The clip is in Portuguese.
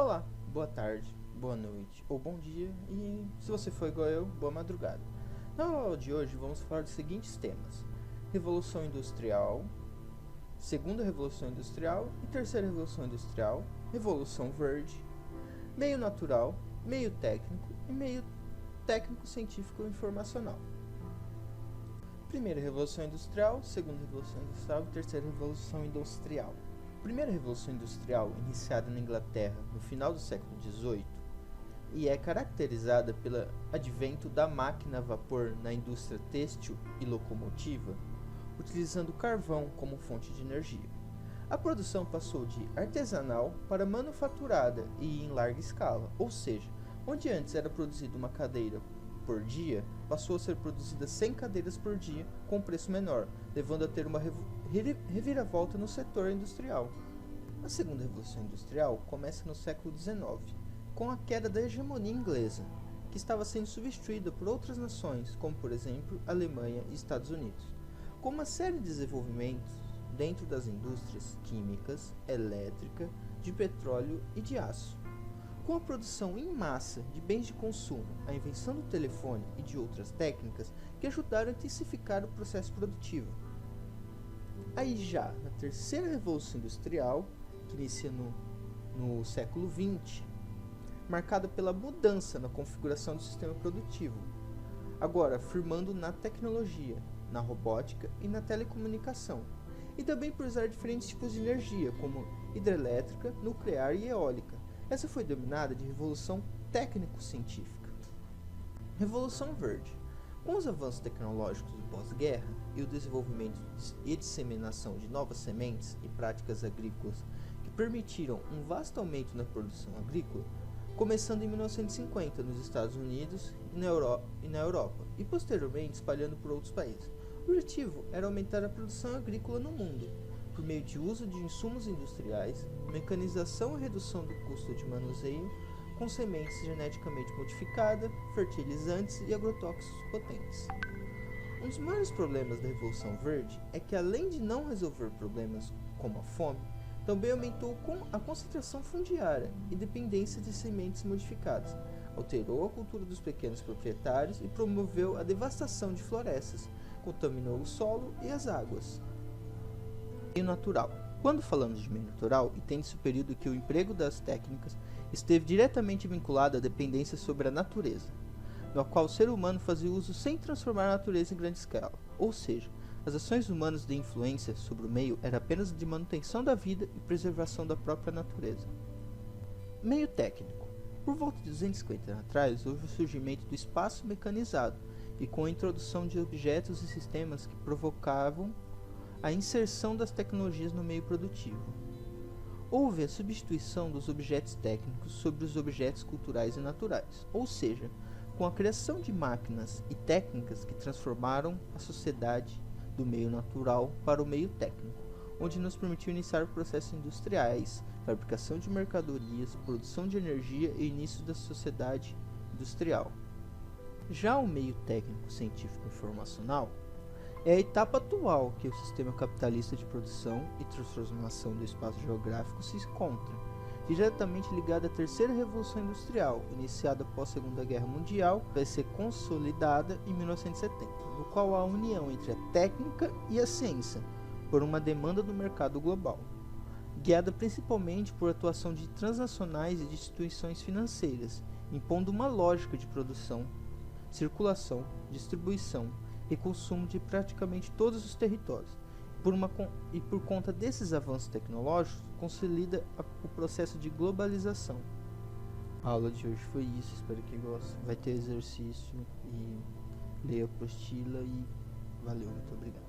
Olá, boa tarde, boa noite ou bom dia e, se você for igual eu, boa madrugada. Na aula de hoje vamos falar dos seguintes temas: Revolução Industrial, Segunda Revolução Industrial e Terceira Revolução Industrial, Revolução Verde, Meio Natural, Meio Técnico e Meio Técnico Científico Informacional. Primeira Revolução Industrial, Segunda Revolução Industrial e Terceira Revolução Industrial. A primeira Revolução Industrial, iniciada na Inglaterra no final do século XVIII, e é caracterizada pelo advento da máquina a vapor na indústria têxtil e locomotiva, utilizando carvão como fonte de energia. A produção passou de artesanal para manufaturada e em larga escala, ou seja, onde antes era produzida uma cadeira por dia, passou a ser produzida 100 cadeiras por dia com preço menor, levando a ter uma reviravolta no setor industrial. A segunda revolução industrial começa no século XIX, com a queda da hegemonia inglesa, que estava sendo substituída por outras nações, como por exemplo Alemanha e Estados Unidos, com uma série de desenvolvimentos dentro das indústrias químicas, elétrica, de petróleo e de aço. Com a produção em massa de bens de consumo, a invenção do telefone e de outras técnicas que ajudaram a intensificar o processo produtivo. Aí já na terceira revolução industrial, que inicia no século XX, marcada pela mudança na configuração do sistema produtivo, agora firmando na tecnologia, na robótica e na telecomunicação, e também por usar diferentes tipos de energia, como hidrelétrica, nuclear e eólica. Essa foi denominada de Revolução Técnico-Científica. Revolução Verde. Com os avanços tecnológicos do pós-guerra e o desenvolvimento e disseminação de novas sementes e práticas agrícolas que permitiram um vasto aumento na produção agrícola, começando em 1950 nos Estados Unidos e na Europa, e posteriormente espalhando por outros países. O objetivo era aumentar a produção agrícola no mundo, por meio de uso de insumos industriais, mecanização e redução do custo de manuseio, com sementes geneticamente modificadas, fertilizantes e agrotóxicos potentes. Um dos maiores problemas da Revolução Verde é que, além de não resolver problemas como a fome, também aumentou a concentração fundiária e dependência de sementes modificadas, alterou a cultura dos pequenos proprietários e promoveu a devastação de florestas, contaminou o solo e as águas. Meio natural. Quando falamos de meio natural, entende-se o período que o emprego das técnicas esteve diretamente vinculado à dependência sobre a natureza, no qual o ser humano fazia uso sem transformar a natureza em grande escala, ou seja, as ações humanas de influência sobre o meio eram apenas de manutenção da vida e preservação da própria natureza. Meio técnico. Por volta de 250 anos atrás, houve o surgimento do espaço mecanizado e com a introdução de objetos e sistemas que provocavam a inserção das tecnologias no meio produtivo. Houve a substituição dos objetos técnicos sobre os objetos culturais e naturais, ou seja, com a criação de máquinas e técnicas que transformaram a sociedade do meio natural para o meio técnico, onde nos permitiu iniciar processos industriais, fabricação de mercadorias, produção de energia e início da sociedade industrial. Já o meio técnico científico informacional é a etapa atual que o sistema capitalista de produção e transformação do espaço geográfico se encontra, diretamente ligada à terceira revolução industrial, iniciada após a Segunda Guerra Mundial, vai ser consolidada em 1970, no qual há a união entre a técnica e a ciência, por uma demanda do mercado global, guiada principalmente por atuação de transnacionais e de instituições financeiras, impondo uma lógica de produção, circulação, distribuição e consumo de praticamente todos os territórios. Por conta desses avanços tecnológicos, consolida o processo de globalização. A aula de hoje foi isso, espero que gostem. Vai ter exercício e leia a apostila e valeu, muito obrigado.